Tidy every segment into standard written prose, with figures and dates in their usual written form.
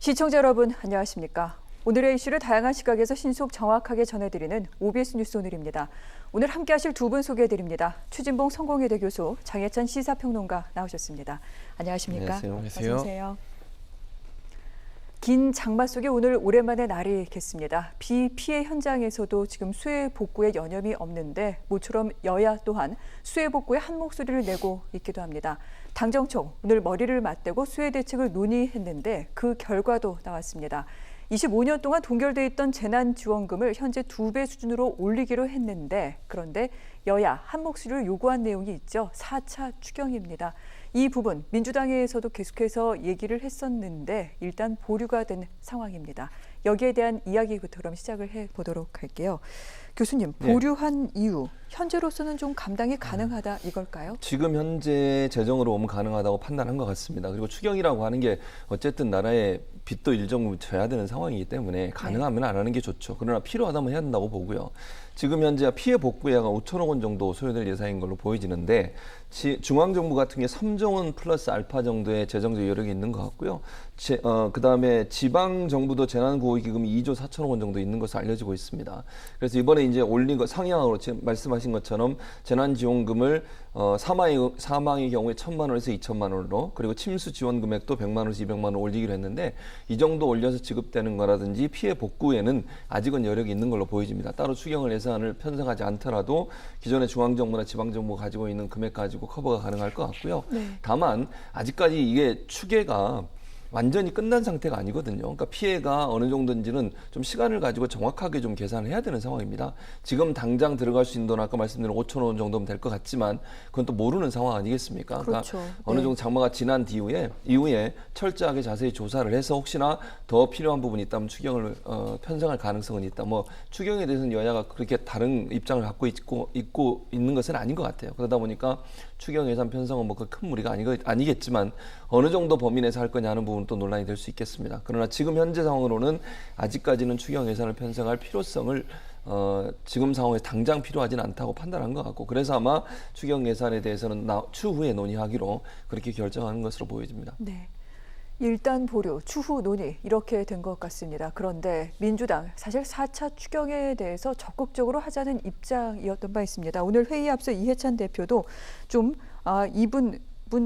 시청자 여러분 안녕하십니까? 오늘의 이슈를 다양한 시각에서 신속 정확하게 전해드리는 OBS 뉴스 오늘입니다. 오늘 함께하실 두 분 소개해드립니다. 추진봉 성공회대 교수, 장혜찬 시사평론가 나오셨습니다. 안녕하십니까? 안녕하세요. 어서 오세요. 긴 장마 속에 오늘 오랜만에 날이 겠습니다. 비 피해 현장에서도 지금 수해 복구에 여념이 없는데 모처럼 여야 또한 수해 복구에 한 목소리를 내고 있기도 합니다. 당정청 오늘 머리를 맞대고 수해 대책을 논의했는데 그 결과도 나왔습니다. 25년 동안 동결돼 있던 재난지원금을 현재 2배 수준으로 올리기로 했는데 그런데 여야 한 목소리를 요구한 내용이 있죠. 4차 추경입니다. 이 부분 민주당에서도 계속해서 얘기를 했었는데 일단 보류가 된 상황입니다. 여기에 대한 이야기부터 그럼 시작을 해보도록 할게요. 교수님, 보류한 이유, 현재로서는 좀 감당이 가능하다 이걸까요? 지금 현재 재정으로 보면 가능하다고 판단한 것 같습니다. 그리고 추경이라고 하는 게 어쨌든 나라의 빚도 일정 져야 되는 상황이기 때문에 가능하면 안 하는 게 좋죠. 그러나 필요하다면 해야 된다고 보고요. 지금 현재 피해 복구에 약 5천억 원 정도 소요될 예산인 걸로 보여지는데 중앙정부 같은 게 3조 원 플러스 알파 정도의 재정적 여력이 있는 것 같고요. 그다음에 지방정부도 재난구호기금이 2조 4천억 원 정도 있는 것으로 알려지고 있습니다. 그래서 이번에 이제 올린 거 상향으로 지금 말씀하신 것처럼 재난지원금을 사망의 경우에 1,000만 원에서 2,000만 원으로 그리고 침수 지원 금액도 100만 원에서 200만 원 올리기로 했는데 이 정도 올려서 지급되는 거라든지 피해 복구에는 아직은 여력이 있는 걸로 보여집니다. 따로 추경을 예산을 편성하지 않더라도 기존의 중앙정부나 지방정부가 가지고 있는 금액 가지고 커버가 가능할 것 같고요. 다만 아직까지 이게 추계가 완전히 끝난 상태가 아니거든요. 그러니까 피해가 어느 정도인지는 좀 시간을 가지고 정확하게 좀 계산을 해야 되는 상황입니다. 지금 당장 들어갈 수 있는 돈 아까 말씀드린 5천억 원 정도면 될 것 같지만 그건 또 모르는 상황 아니겠습니까? 그렇죠. 그러니까 어느 정도 장마가 지난 이후에 철저하게 자세히 조사를 해서 혹시나 더 필요한 부분이 있다면 추경을 편성할 가능성은 있다. 뭐 추경에 대해서는 여야가 그렇게 다른 입장을 갖고 있고 있는 것은 아닌 것 같아요. 그러다 보니까 추경 예산 편성은 뭐 그 큰 무리가 아니겠지만 어느 정도 범위 내에서 할 거냐 하는 부분은 또 논란이 될 수 있겠습니다. 그러나 지금 현재 상황으로는 아직까지는 추경 예산을 편성할 필요성을 지금 상황에 당장 필요하지는 않다고 판단한 것 같고 그래서 아마 추경 예산에 대해서는 추후에 논의하기로 그렇게 결정하는 것으로 보여집니다. 네. 일단 보류, 추후 논의 이렇게 된 것 같습니다. 그런데 민주당 사실 4차 추경에 대해서 적극적으로 하자는 입장이었던 바 있습니다. 오늘 회의 앞서 이해찬 대표도 좀 이분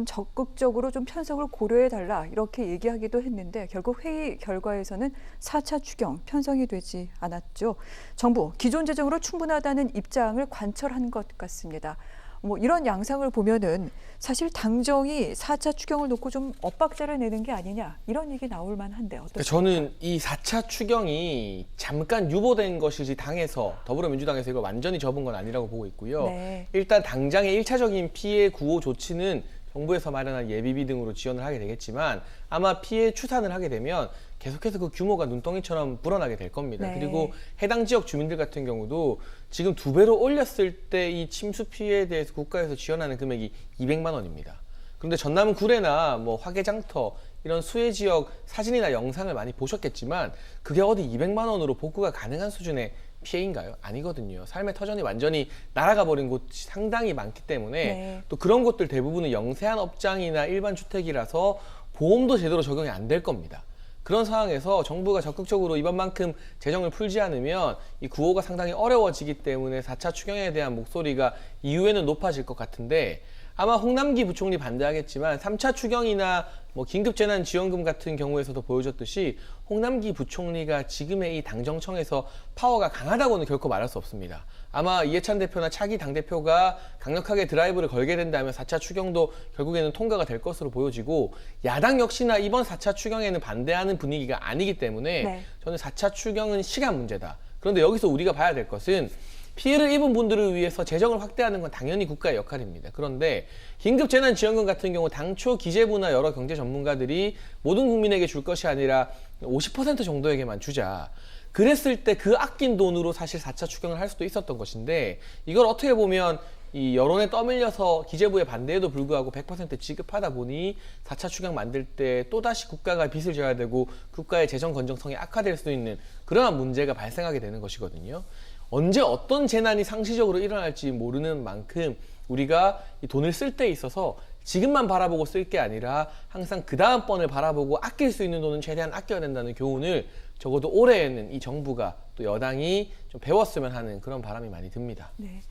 적극적으로 좀 편성을 고려해달라 이렇게 얘기하기도 했는데 결국 회의 결과에서는 4차 추경 편성이 되지 않았죠. 정부 기존 재정으로 충분하다는 입장을 관철한 것 같습니다. 뭐 이런 양상을 보면은 사실 당정이 4차 추경을 놓고 좀 엇박자를 내는 게 아니냐 이런 얘기 나올 만한데 어떻습니까? 저는 이 4차 추경이 잠깐 유보된 것이지 당에서 더불어민주당에서 이걸 완전히 접은 건 아니라고 보고 있고요. 네. 일단 당장의 1차적인 피해 구호 조치는 정부에서 마련한 예비비 등으로 지원을 하게 되겠지만 아마 피해 추산을 하게 되면 계속해서 그 규모가 눈덩이처럼 불어나게 될 겁니다. 네. 그리고 해당 지역 주민들 같은 경우도 지금 2배로 올렸을 때 이 침수 피해에 대해서 국가에서 지원하는 금액이 200만 원입니다. 그런데 전남 구례나 뭐 화개장터 이런 수해 지역 사진이나 영상을 많이 보셨겠지만 그게 어디 200만 원으로 복구가 가능한 수준의 피해인가요? 아니거든요. 삶의 터전이 완전히 날아가 버린 곳이 상당히 많기 때문에 또 그런 곳들 대부분은 영세한 업장이나 일반 주택이라서 보험도 제대로 적용이 안 될 겁니다. 그런 상황에서 정부가 적극적으로 이번만큼 재정을 풀지 않으면 이 구호가 상당히 어려워지기 때문에 4차 추경에 대한 목소리가 이후에는 높아질 것 같은데 아마 홍남기 부총리 반대하겠지만 3차 추경이나 뭐 긴급재난지원금 같은 경우에서도 보여줬듯이 홍남기 부총리가 지금의 이 당정청에서 파워가 강하다고는 결코 말할 수 없습니다. 아마 이해찬 대표나 차기 당대표가 강력하게 드라이브를 걸게 된다면 4차 추경도 결국에는 통과가 될 것으로 보여지고 야당 역시나 이번 4차 추경에는 반대하는 분위기가 아니기 때문에 저는 4차 추경은 시간 문제다. 그런데 여기서 우리가 봐야 될 것은 피해를 입은 분들을 위해서 재정을 확대하는 건 당연히 국가의 역할입니다. 그런데 긴급재난지원금 같은 경우 당초 기재부나 여러 경제 전문가들이 모든 국민에게 줄 것이 아니라 50% 정도에게만 주자. 그랬을 때 그 아낀 돈으로 사실 4차 추경을 할 수도 있었던 것인데 이걸 어떻게 보면 이 여론에 떠밀려서 기재부의 반대에도 불구하고 100% 지급하다 보니 4차 추경 만들 때 또다시 국가가 빚을 져야 되고 국가의 재정 건전성이 악화될 수 있는 그러한 문제가 발생하게 되는 것이거든요. 언제 어떤 재난이 상시적으로 일어날지 모르는 만큼 우리가 이 돈을 쓸 때 있어서 지금만 바라보고 쓸 게 아니라 항상 그 다음 번을 바라보고 아낄 수 있는 돈은 최대한 아껴야 된다는 교훈을 적어도 올해에는 이 정부가 또 여당이 좀 배웠으면 하는 그런 바람이 많이 듭니다. 네.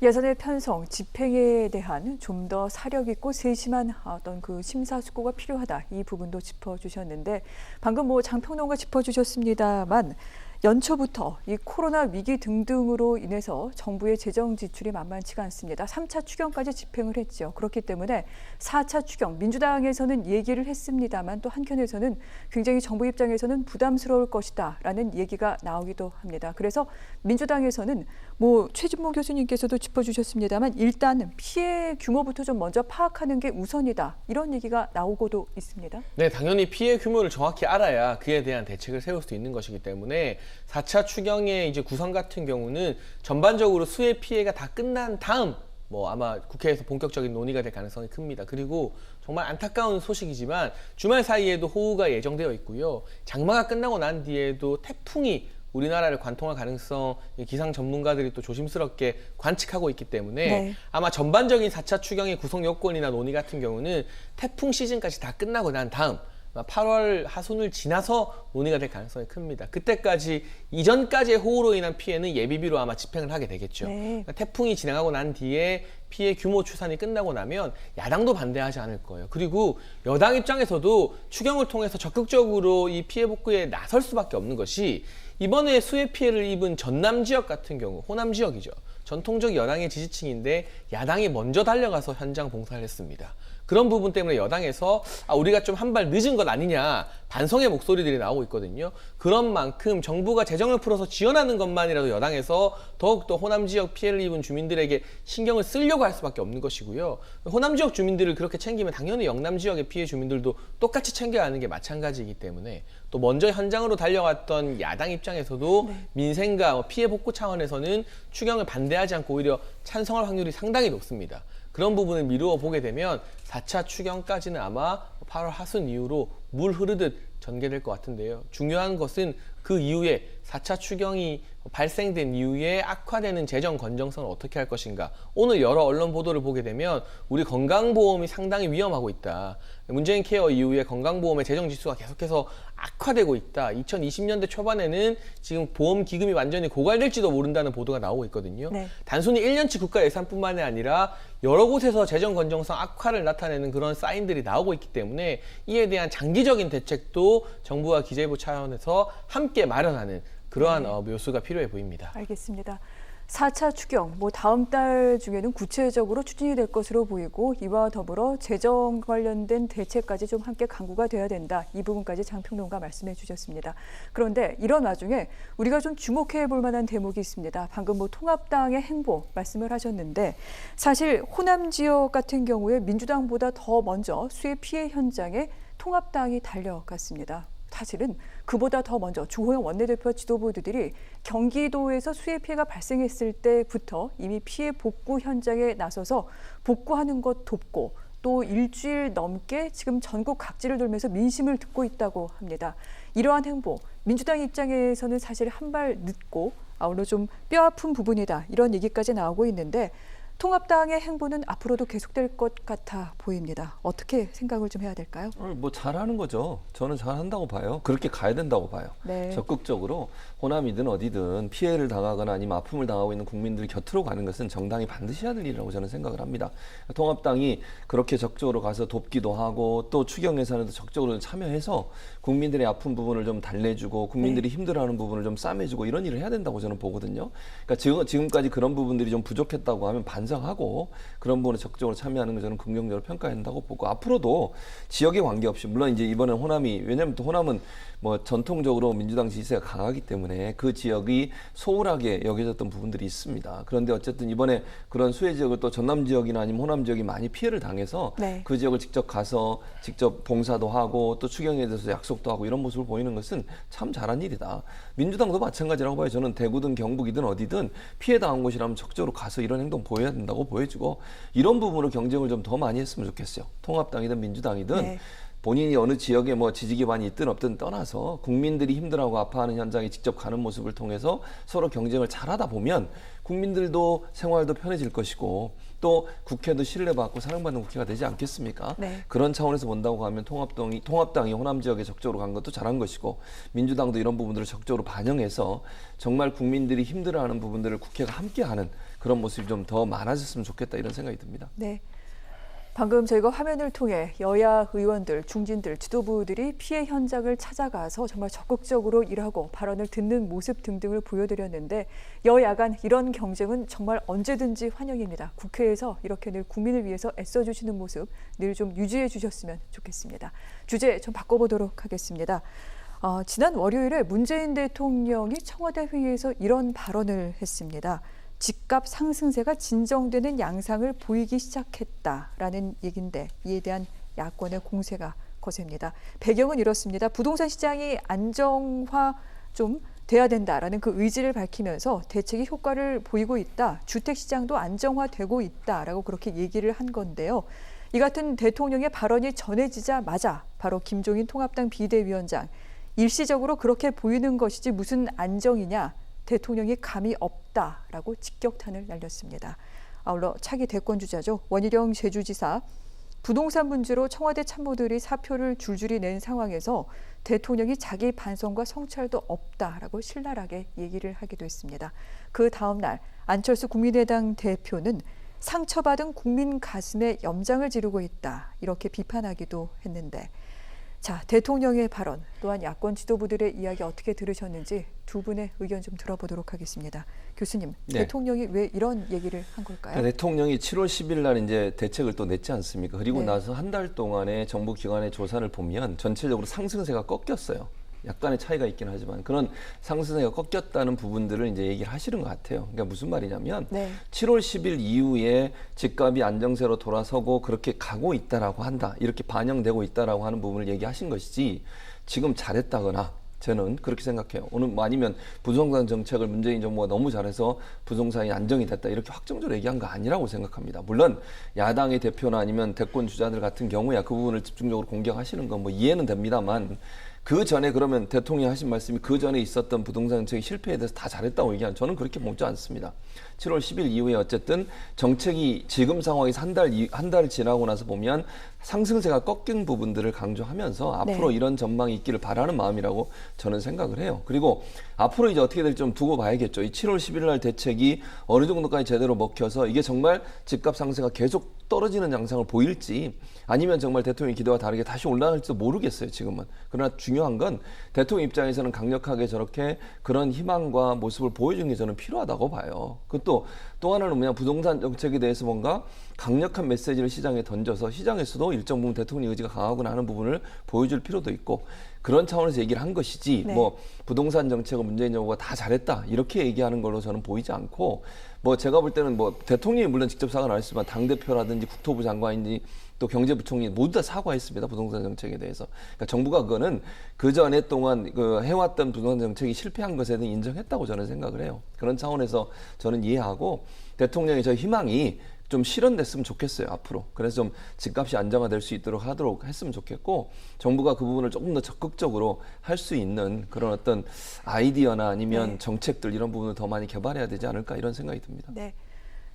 예산의 편성, 집행에 대한 좀 더 사력 있고 세심한 어떤 그 심사숙고가 필요하다. 이 부분도 짚어주셨는데 방금 뭐 장평론가 짚어주셨습니다만 연초부터 이 코로나 위기 등등으로 인해서 정부의 재정 지출이 만만치가 않습니다. 3차 추경까지 집행을 했죠. 그렇기 때문에 4차 추경, 민주당에서는 얘기를 했습니다만 또 한편에서는 굉장히 정부 입장에서는 부담스러울 것이다라는 얘기가 나오기도 합니다. 그래서 민주당에서는 뭐 최진모 교수님께서도 짚어주셨습니다만 일단 피해 규모부터 좀 먼저 파악하는 게 우선이다. 이런 얘기가 나오고도 있습니다. 네, 당연히 피해 규모를 정확히 알아야 그에 대한 대책을 세울 수 있는 것이기 때문에 4차 추경의 이제 구성 같은 경우는 전반적으로 수해 피해가 다 끝난 다음 뭐 아마 국회에서 본격적인 논의가 될 가능성이 큽니다. 그리고 정말 안타까운 소식이지만 주말 사이에도 호우가 예정되어 있고요. 장마가 끝나고 난 뒤에도 태풍이 우리나라를 관통할 가능성 기상 전문가들이 또 조심스럽게 관측하고 있기 때문에 네. 아마 전반적인 4차 추경의 구성 요건이나 논의 같은 경우는 태풍 시즌까지 다 끝나고 난 다음 8월 하순을 지나서 논의가 될 가능성이 큽니다. 그때까지 이전까지의 호우로 인한 피해는 예비비로 아마 집행을 하게 되겠죠. 네. 그러니까 태풍이 지나가고 난 뒤에 피해 규모 추산이 끝나고 나면 야당도 반대하지 않을 거예요. 그리고 여당 입장에서도 추경을 통해서 적극적으로 이 피해 복구에 나설 수밖에 없는 것이 이번에 수해 피해를 입은 전남 지역 같은 경우, 호남 지역이죠. 전통적 여당의 지지층인데 야당이 먼저 달려가서 현장 봉사를 했습니다. 그런 부분 때문에 여당에서 우리가 좀 한 발 늦은 것 아니냐 반성의 목소리들이 나오고 있거든요. 그런 만큼 정부가 재정을 풀어서 지원하는 것만이라도 여당에서 더욱더 호남 지역 피해를 입은 주민들에게 신경을 쓰려고 할 수밖에 없는 것이고요. 호남 지역 주민들을 그렇게 챙기면 당연히 영남 지역의 피해 주민들도 똑같이 챙겨야 하는 게 마찬가지이기 때문에 또 먼저 현장으로 달려갔던 야당 입장에서도 네. 민생과 피해 복구 차원에서는 추경을 반대하지 않고 오히려 찬성할 확률이 상당히 높습니다. 그런 부분을 미루어 보게 되면 4차 추경까지는 아마 8월 하순 이후로 물 흐르듯 전개될 것 같은데요. 중요한 것은 그 이후에 4차 추경이 발생된 이후에 악화되는 재정 건정성을 어떻게 할 것인가. 오늘 여러 언론 보도를 보게 되면 우리 건강보험이 상당히 위험하고 있다. 문재인 케어 이후에 건강보험의 재정 지수가 계속해서 악화되고 있다. 2020년대 초반에는 지금 보험 기금이 완전히 고갈될지도 모른다는 보도가 나오고 있거든요. 네. 단순히 1년치 국가 예산뿐만이 아니라 여러 곳에서 재정 건정성 악화를 나타내는 그런 사인들이 나오고 있기 때문에 이에 대한 장기적인 대책도 정부와 기재부 차원에서 함께 마련하는 그러한 묘수가 필요해 보입니다. 알겠습니다. 4차 추경, 다음 달 중에는 구체적으로 추진이 될 것으로 보이고 이와 더불어 재정 관련된 대책까지 좀 함께 강구가 돼야 된다. 이 부분까지 장평론가 말씀해 주셨습니다. 그런데 이런 와중에 우리가 좀 주목해 볼 만한 대목이 있습니다. 방금 통합당의 행보 말씀을 하셨는데 사실 호남 지역 같은 경우에 민주당보다 더 먼저 수해 피해 현장에 통합당이 달려갔습니다. 사실은 그보다 더 먼저 주호영 원내대표 지도부들이 경기도에서 수해 피해가 발생했을 때부터 이미 피해 복구 현장에 나서서 복구하는 것 돕고 또 일주일 넘게 지금 전국 각지를 돌면서 민심을 듣고 있다고 합니다. 이러한 행보, 민주당 입장에서는 사실 한 발 늦고 오늘 좀 뼈아픈 부분이다 이런 얘기까지 나오고 있는데 통합당의 행보는 앞으로도 계속될 것 같아 보입니다. 어떻게 생각을 좀 해야 될까요? 잘하는 거죠. 저는 잘한다고 봐요. 그렇게 가야 된다고 봐요. 네. 적극적으로 호남이든 어디든 피해를 당하거나 아니면 아픔을 당하고 있는 국민들 곁으로 가는 것은 정당이 반드시 해야 될 일이라고 저는 생각을 합니다. 통합당이 그렇게 적극적으로 가서 돕기도 하고 또 추경 예산에도 적극적으로 참여해서 국민들의 아픈 부분을 좀 달래주고 국민들이 힘들어하는 부분을 좀 싸매주고 이런 일을 해야 된다고 저는 보거든요. 그러니까 지금까지 그런 부분들이 좀 부족했다고 하면 반성하고 그런 부분에 적극적으로 참여하는 걸 저는 긍정적으로 평가해야 한다고 보고 앞으로도 지역에 관계없이 물론 이제 이번엔 호남이 왜냐하면 또 호남은 전통적으로 민주당 지지세가 강하기 때문에 그 지역이 소홀하게 여겨졌던 부분들이 있습니다. 그런데 어쨌든 이번에 그런 수해 지역을 또 전남 지역이나 아니면 호남 지역이 많이 피해를 당해서 그 지역을 직접 가서 직접 봉사도 하고 또 추경에 대해서 약속도 하고 이런 모습을 보이는 것은 참 잘한 일이다. 민주당도 마찬가지라고 봐요. 저는 대구든 경북이든 어디든 피해 당한 곳이라면 적극적으로 가서 이런 행동 보여야 된다고 보여주고 이런 부분으로 경쟁을 좀 더 많이 했으면 좋겠어요. 통합당이든 민주당이든 본인이 어느 지역에 뭐 지지 기반이 있든 없든 떠나서 국민들이 힘들어하고 아파하는 현장에 직접 가는 모습을 통해서 서로 경쟁을 잘하다 보면 국민들도 생활도 편해질 것이고 또 국회도 신뢰받고 사랑받는 국회가 되지 않겠습니까? 네. 그런 차원에서 본다고 하면 통합당이 호남 지역에 적극적으로 간 것도 잘한 것이고 민주당도 이런 부분들을 적극적으로 반영해서 정말 국민들이 힘들어하는 부분들을 국회가 함께하는 그런 모습이 좀 더 많아졌으면 좋겠다 이런 생각이 듭니다. 네. 방금 저희가 화면을 통해 여야 의원들, 중진들, 지도부들이 피해 현장을 찾아가서 정말 적극적으로 일하고 발언을 듣는 모습 등등을 보여드렸는데 여야 간 이런 경쟁은 정말 언제든지 환영입니다. 국회에서 이렇게 늘 국민을 위해서 애써주시는 모습 늘 좀 유지해 주셨으면 좋겠습니다. 주제 좀 바꿔보도록 하겠습니다. 지난 월요일에 문재인 대통령이 청와대 회의에서 이런 발언을 했습니다. 집값 상승세가 진정되는 양상을 보이기 시작했다라는 얘기인데 이에 대한 야권의 공세가 거셉니다. 배경은 이렇습니다. 부동산 시장이 안정화 좀 돼야 된다라는 그 의지를 밝히면서 대책이 효과를 보이고 있다. 주택 시장도 안정화되고 있다라고 그렇게 얘기를 한 건데요. 이 같은 대통령의 발언이 전해지자마자 바로 김종인 통합당 비대위원장 일시적으로 그렇게 보이는 것이지 무슨 안정이냐. 대통령이 감이 없다라고 직격탄을 날렸습니다. 아울러 차기 대권 주자죠. 원희룡 제주지사 부동산 문제로 청와대 참모들이 사표를 줄줄이 낸 상황에서 대통령이 자기 반성과 성찰도 없다라고 신랄하게 얘기를 하기도 했습니다. 그 다음 날 안철수 국민의당 대표는 상처받은 국민 가슴에 염장을 지르고 있다 이렇게 비판하기도 했는데 자, 대통령의 발언 또한 야권 지도부들의 이야기 어떻게 들으셨는지 두 분의 의견 좀 들어보도록 하겠습니다. 교수님, 네. 대통령이 왜 이런 얘기를 한 걸까요? 대통령이 7월 10일 날 이제 대책을 또 냈지 않습니까? 그리고 네. 나서 한 달 동안의 정부 기관의 조사를 보면 전체적으로 상승세가 꺾였어요. 약간의 차이가 있긴 하지만 그런 상승세가 꺾였다는 부분들을 이제 얘기를 하시는 것 같아요. 그러니까 무슨 말이냐면 네. 7월 10일 이후에 집값이 안정세로 돌아서고 그렇게 가고 있다라고 한다. 이렇게 반영되고 있다라고 하는 부분을 얘기하신 것이지 지금 잘했다거나 저는 그렇게 생각해요. 오늘 아니면 부동산 정책을 문재인 정부가 너무 잘해서 부동산이 안정이 됐다 이렇게 확정적으로 얘기한 거 아니라고 생각합니다. 물론 야당의 대표나 아니면 대권 주자들 같은 경우야 그 부분을 집중적으로 공격하시는 건 뭐 이해는 됩니다만 그 전에 그러면 대통령이 하신 말씀이 그 전에 있었던 부동산 정책의 실패에 대해서 다 잘했다고 얘기하는 저는 그렇게 보지 않습니다. 7월 10일 이후에 어쨌든 정책이 지금 상황에서 한 달 지나고 나서 보면 상승세가 꺾인 부분들을 강조하면서 앞으로 네. 이런 전망이 있기를 바라는 마음이라고 저는 생각을 해요. 그리고 앞으로 이제 어떻게 될지 좀 두고 봐야겠죠. 이 7월 10일 날 대책이 어느 정도까지 제대로 먹혀서 이게 정말 집값 상승가 계속 떨어지는 양상을 보일지 아니면 정말 대통령의 기대와 다르게 다시 올라갈지도 모르겠어요, 지금은. 그러나 중요한 건 대통령 입장에서는 강력하게 저렇게 그런 희망과 모습을 보여주는 게 저는 필요하다고 봐요. 그것도 또 하나는 뭐냐, 부동산 정책에 대해서 뭔가 강력한 메시지를 시장에 던져서 시장에서도 일정 부분 대통령 의지가 강하구나 하는 부분을 보여줄 필요도 있고 그런 차원에서 얘기를 한 것이지 네. 뭐 부동산 정책을 문재인 정부가 다 잘했다 이렇게 얘기하는 걸로 저는 보이지 않고 뭐 제가 볼 때는 뭐 대통령이 물론 직접 사과는 안 했지만 당대표라든지 국토부 장관인지 또 경제부총리 모두 다 사과했습니다. 부동산 정책에 대해서. 그러니까 정부가 그거는 그 전에 동안 그 해왔던 부동산 정책이 실패한 것에 대해 인정했다고 저는 생각을 해요. 그런 차원에서 저는 이해하고 대통령의 저 희망이 좀 실현됐으면 좋겠어요, 앞으로. 그래서 좀 집값이 안정화될 수 있도록 하도록 했으면 좋겠고 정부가 그 부분을 조금 더 적극적으로 할 수 있는 그런 어떤 아이디어나 아니면 네. 정책들 이런 부분을 더 많이 개발해야 되지 않을까 이런 생각이 듭니다. 네.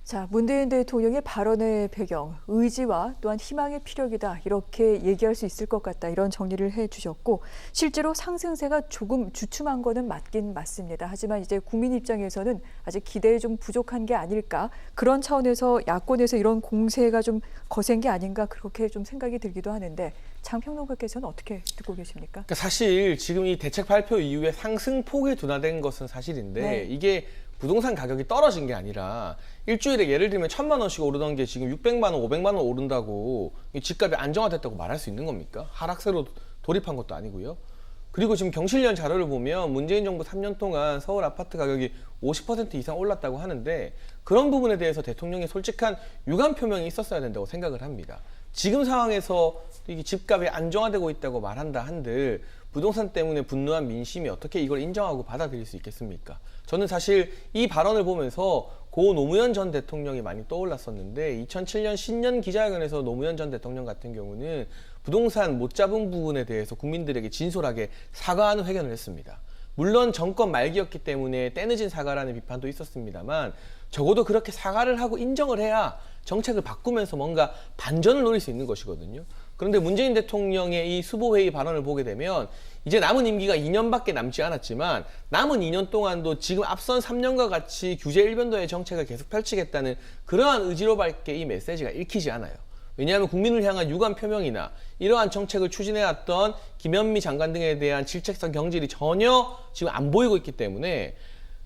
자, 문재인 대통령의 발언의 배경, 의지와 또한 희망의 피력이다. 이렇게 얘기할 수 있을 것 같다. 이런 정리를 해주셨고 실제로 상승세가 조금 주춤한 거는 맞긴 맞습니다. 하지만 이제 국민 입장에서는 아직 기대에 좀 부족한 게 아닐까. 그런 차원에서 야권에서 이런 공세가 좀 거센 게 아닌가 그렇게 좀 생각이 들기도 하는데 장 평론가께서는 어떻게 듣고 계십니까? 그러니까 사실 지금 이 대책 발표 이후에 상승폭이 둔화된 것은 사실인데 네. 이게 부동산 가격이 떨어진 게 아니라 일주일에 예를 들면 1,000만 원씩 오르던 게 지금 600만 원, 500만 원 오른다고 이 집값이 안정화됐다고 말할 수 있는 겁니까? 하락세로 돌입한 것도 아니고요. 그리고 지금 경실련 자료를 보면 문재인 정부 3년 동안 서울 아파트 가격이 50% 이상 올랐다고 하는데 그런 부분에 대해서 대통령이 솔직한 유감 표명이 있었어야 된다고 생각을 합니다. 지금 상황에서 이게 집값이 안정화되고 있다고 말한다 한들 부동산 때문에 분노한 민심이 어떻게 이걸 인정하고 받아들일 수 있겠습니까? 저는 사실 이 발언을 보면서 고 노무현 전 대통령이 많이 떠올랐었는데 2007년 신년 기자회견에서 노무현 전 대통령 같은 경우는 부동산 못 잡은 부분에 대해서 국민들에게 진솔하게 사과하는 회견을 했습니다. 물론 정권 말기였기 때문에 때늦은 사과라는 비판도 있었습니다만 적어도 그렇게 사과를 하고 인정을 해야 정책을 바꾸면서 뭔가 반전을 노릴 수 있는 것이거든요. 그런데 문재인 대통령의 이 수보회의 발언을 보게 되면 이제 남은 임기가 2년밖에 남지 않았지만 남은 2년 동안도 지금 앞선 3년과 같이 규제 일변도의 정책을 계속 펼치겠다는 그러한 의지로 밖에 이 메시지가 읽히지 않아요. 왜냐하면 국민을 향한 유감 표명이나 이러한 정책을 추진해왔던 김현미 장관 등에 대한 질책성 경질이 전혀 지금 안 보이고 있기 때문에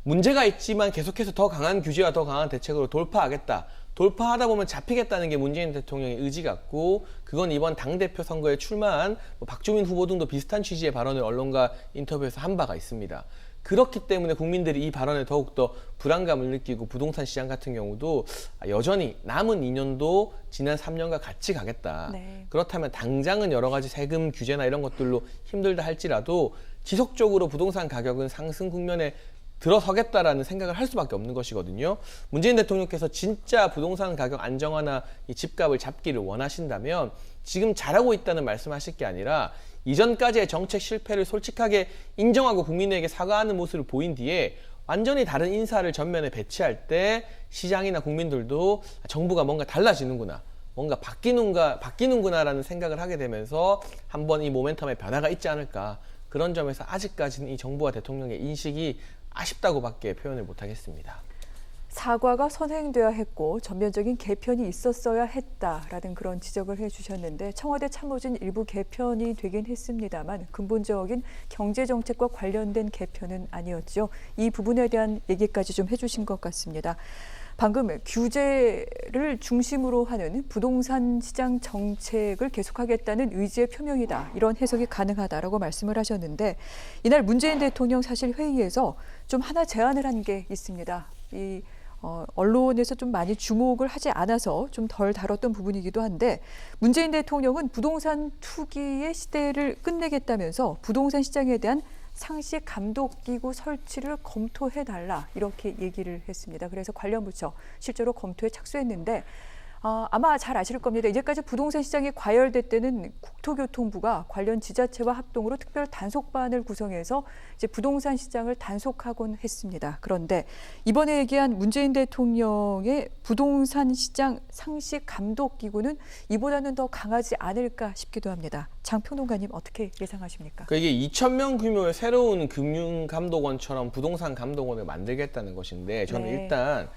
문제가 있지만 계속해서 더 강한 규제와 더 강한 대책으로 돌파하겠다. 돌파하다 보면 잡히겠다는 게 문재인 대통령의 의지 같고 그건 이번 당대표 선거에 출마한 박주민 후보 등도 비슷한 취지의 발언을 언론과 인터뷰에서 한 바가 있습니다. 그렇기 때문에 국민들이 이 발언에 더욱더 불안감을 느끼고 부동산 시장 같은 경우도 여전히 남은 2년도 지난 3년과 같이 가겠다. 네. 그렇다면 당장은 여러 가지 세금 규제나 이런 것들로 힘들다 할지라도 지속적으로 부동산 가격은 상승 국면에 들어서겠다라는 생각을 할 수밖에 없는 것이거든요. 문재인 대통령께서 진짜 부동산 가격 안정화나 이 집값을 잡기를 원하신다면 지금 잘하고 있다는 말씀하실 게 아니라 이전까지의 정책 실패를 솔직하게 인정하고 국민에게 사과하는 모습을 보인 뒤에 완전히 다른 인사를 전면에 배치할 때 시장이나 국민들도 정부가 뭔가 달라지는구나. 뭔가 바뀌는구나라는 생각을 하게 되면서 한번 이 모멘텀의 변화가 있지 않을까. 그런 점에서 아직까지는 이 정부와 대통령의 인식이 아쉽다고밖에 표현을 못하겠습니다. 사과가 선행돼야 했고 전면적인 개편이 있었어야 했다라는 그런 지적을 해주셨는데 청와대 참모진 일부 개편이 되긴 했습니다만 근본적인 경제정책과 관련된 개편은 아니었죠. 이 부분에 대한 얘기까지 좀 해주신 것 같습니다. 방금 규제를 중심으로 하는 부동산 시장 정책을 계속하겠다는 의지의 표명이다. 이런 해석이 가능하다라고 말씀을 하셨는데 이날 문재인 대통령 사실 회의에서 좀 하나 제안을 한 게 있습니다. 언론에서 좀 많이 주목을 하지 않아서 좀 덜 다뤘던 부분이기도 한데 문재인 대통령은 부동산 투기의 시대를 끝내겠다면서 부동산 시장에 대한 상시 감독기구 설치를 검토해달라 이렇게 얘기를 했습니다. 그래서 관련 부처 실제로 검토에 착수했는데 아마 잘 아실 겁니다. 이제까지 부동산 시장이 과열될 때는 국토교통부가 관련 지자체와 합동으로 특별 단속반을 구성해서 이제 부동산 시장을 단속하곤 했습니다. 그런데 이번에 얘기한 문재인 대통령의 부동산 시장 상시 감독 기구는 이보다는 더 강하지 않을까 싶기도 합니다. 장평론가님 어떻게 예상하십니까? 그러니까 이게 2,000명 규모의 새로운 금융감독원처럼 부동산 감독원을 만들겠다는 것인데 저는 네. 일단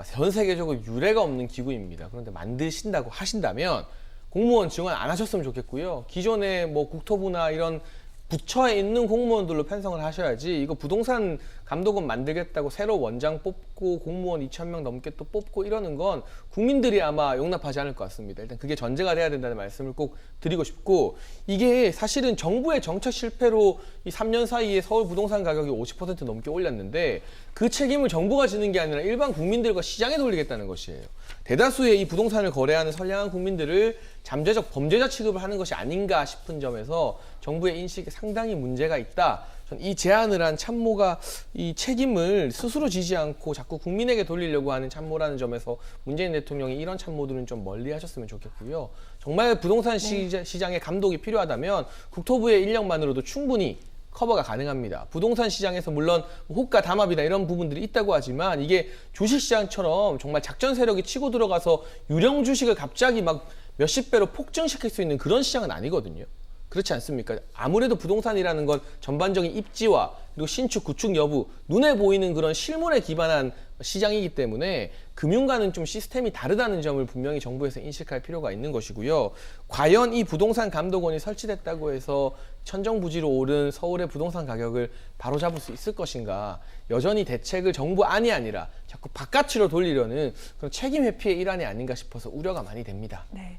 전 세계적으로 유례가 없는 기구입니다. 그런데 만드신다고 하신다면 공무원 지원 안 하셨으면 좋겠고요. 기존에 뭐 국토부나 이런 부처에 있는 공무원들로 편성을 하셔야지 이거 부동산 감독원 만들겠다고 새로 원장 뽑고 공무원 2,000명 넘게 또 뽑고 이러는 건 국민들이 아마 용납하지 않을 것 같습니다. 일단 그게 전제가 돼야 된다는 말씀을 꼭 드리고 싶고 이게 사실은 정부의 정책 실패로 이 3년 사이에 서울 부동산 가격이 50% 넘게 올랐는데 그 책임을 정부가 지는 게 아니라 일반 국민들과 시장에 돌리겠다는 것이에요. 대다수의 이 부동산을 거래하는 선량한 국민들을 잠재적 범죄자 취급을 하는 것이 아닌가 싶은 점에서 정부의 인식에 상당히 문제가 있다. 전 이 제안을 한 참모가 이 책임을 스스로 지지 않고 자꾸 국민에게 돌리려고 하는 참모라는 점에서 문재인 대통령이 이런 참모들은 좀 멀리 하셨으면 좋겠고요. 정말 부동산 시장의 감독이 필요하다면 국토부의 인력만으로도 충분히 커버가 가능합니다. 부동산 시장에서 물론 호가 담합이나 이런 부분들이 있다고 하지만 이게 주식시장처럼 정말 작전 세력이 치고 들어가서 유령 주식을 갑자기 막 몇십 배로 폭증시킬 수 있는 그런 시장은 아니거든요. 그렇지 않습니까? 아무래도 부동산이라는 건 전반적인 입지와 그리고 신축, 구축 여부, 눈에 보이는 그런 실물에 기반한 시장이기 때문에 금융과는 좀 시스템이 다르다는 점을 분명히 정부에서 인식할 필요가 있는 것이고요. 과연 이 부동산 감독원이 설치됐다고 해서 천정부지로 오른 서울의 부동산 가격을 바로잡을 수 있을 것인가? 여전히 대책을 정부 안이 아니라 자꾸 바깥으로 돌리려는 그런 책임 회피의 일환이 아닌가 싶어서 우려가 많이 됩니다. 네.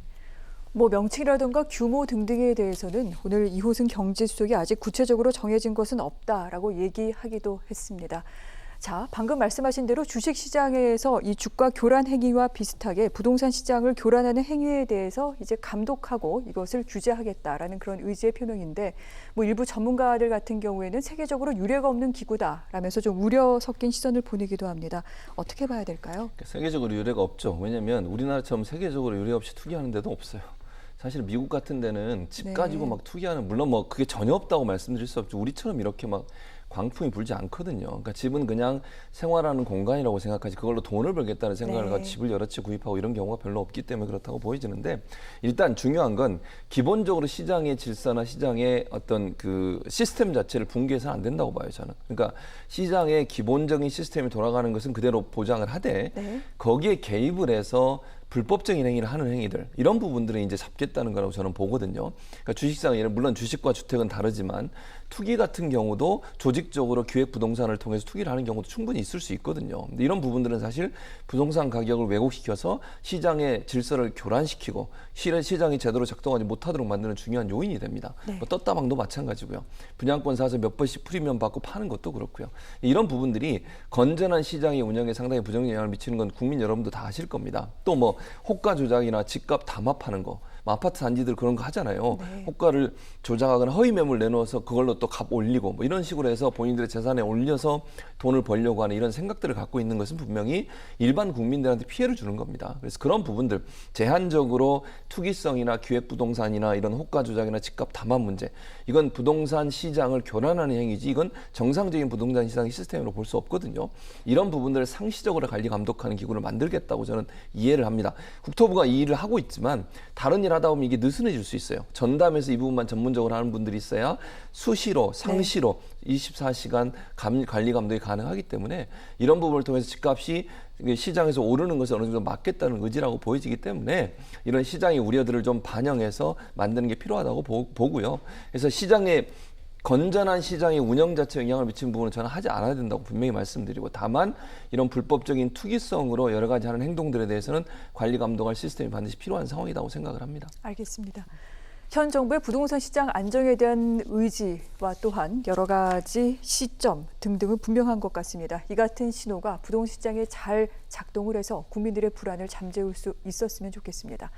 뭐 명칭이라든가 규모 등등에 대해서는 오늘 이호승 경제수석이 아직 구체적으로 정해진 것은 없다라고 얘기하기도 했습니다. 자, 방금 말씀하신 대로 주식시장에서 이 주가 교란 행위와 비슷하게 부동산 시장을 교란하는 행위에 대해서 이제 감독하고 이것을 규제하겠다라는 그런 의지의 표명인데 뭐 일부 전문가들 같은 경우에는 세계적으로 유례가 없는 기구다라면서 좀 우려 섞인 시선을 보내기도 합니다. 어떻게 봐야 될까요? 세계적으로 유례가 없죠. 왜냐하면 우리나라처럼 세계적으로 유례 없이 투기하는 데도 없어요. 사실 미국 같은 데는 집 네. 가지고 막 투기하는, 물론 뭐 그게 전혀 없다고 말씀드릴 수 없죠. 우리처럼 이렇게 막 광풍이 불지 않거든요. 그러니까 집은 그냥 생활하는 공간이라고 생각하지 그걸로 돈을 벌겠다는 생각을 네. 가지고 집을 여러 채 구입하고 이런 경우가 별로 없기 때문에 그렇다고 보여지는데, 일단 중요한 건 기본적으로 시장의 질서나 시장의 어떤 그 시스템 자체를 붕괴해서는 안 된다고 봐요, 저는. 그러니까 시장의 기본적인 시스템이 돌아가는 것은 그대로 보장을 하되 네. 거기에 개입을 해서 불법적인 행위를 하는 행위들, 이런 부분들을 이제 잡겠다는 거라고 저는 보거든요. 그러니까 주식시장, 물론 주식과 주택은 다르지만 투기 같은 경우도 조직적으로 기획 부동산을 통해서 투기를 하는 경우도 충분히 있을 수 있거든요. 근데 이런 부분들은 사실 부동산 가격을 왜곡시켜서 시장의 질서를 교란시키고 시장이 제대로 작동하지 못하도록 만드는 중요한 요인이 됩니다. 네. 뭐 떴다방도 마찬가지고요. 분양권 사서 몇 번씩 프리미엄 받고 파는 것도 그렇고요. 이런 부분들이 건전한 시장의 운영에 상당히 부정적 영향을 미치는 건 국민 여러분도 다 아실 겁니다. 또 뭐 호가 조작이나 집값 담합하는 거, 뭐 아파트 단지들 그런 거 하잖아요. 네. 호가를 조작하거나 허위 매물 내놓아서 그걸로 또 값 올리고 뭐 이런 식으로 해서 본인들의 재산에 올려서 돈을 벌려고 하는 이런 생각들을 갖고 있는 것은 분명히 일반 국민들한테 피해를 주는 겁니다. 그래서 그런 부분들, 제한적으로 투기성이나 기획 부동산이나 이런 호가 조작이나 집값 담합 문제, 이건 부동산 시장을 교란하는 행위지 이건 정상적인 부동산 시장 시스템으로 볼 수 없거든요. 이런 부분들을 상시적으로 관리 감독하는 기구를 만들겠다고 저는 이해를 합니다. 국토부가 이 일을 하고 있지만 다른 일 하다 보면 이게 느슨해질 수 있어요. 전담해서 이 부분만 전문적으로 하는 분들이 있어야 수시로, 상시로 24시간 관리 감독이 가능하기 때문에 이런 부분을 통해서 집값이 시장에서 오르는 것을 어느 정도 막겠다는 의지라고 보여지기 때문에 이런 시장의 우려들을 좀 반영해서 만드는 게 필요하다고 보고요. 그래서 건전한 시장의 운영 자체에 영향을 미치는 부분은 저는 하지 않아야 된다고 분명히 말씀드리고, 다만 이런 불법적인 투기성으로 여러 가지 하는 행동들에 대해서는 관리 감독할 시스템이 반드시 필요한 상황이라고 생각을 합니다. 알겠습니다. 현 정부의 부동산 시장 안정에 대한 의지와 또한 여러 가지 시점 등등은 분명한 것 같습니다. 이 같은 신호가 부동산 시장에 잘 작동을 해서 국민들의 불안을 잠재울 수 있었으면 좋겠습니다.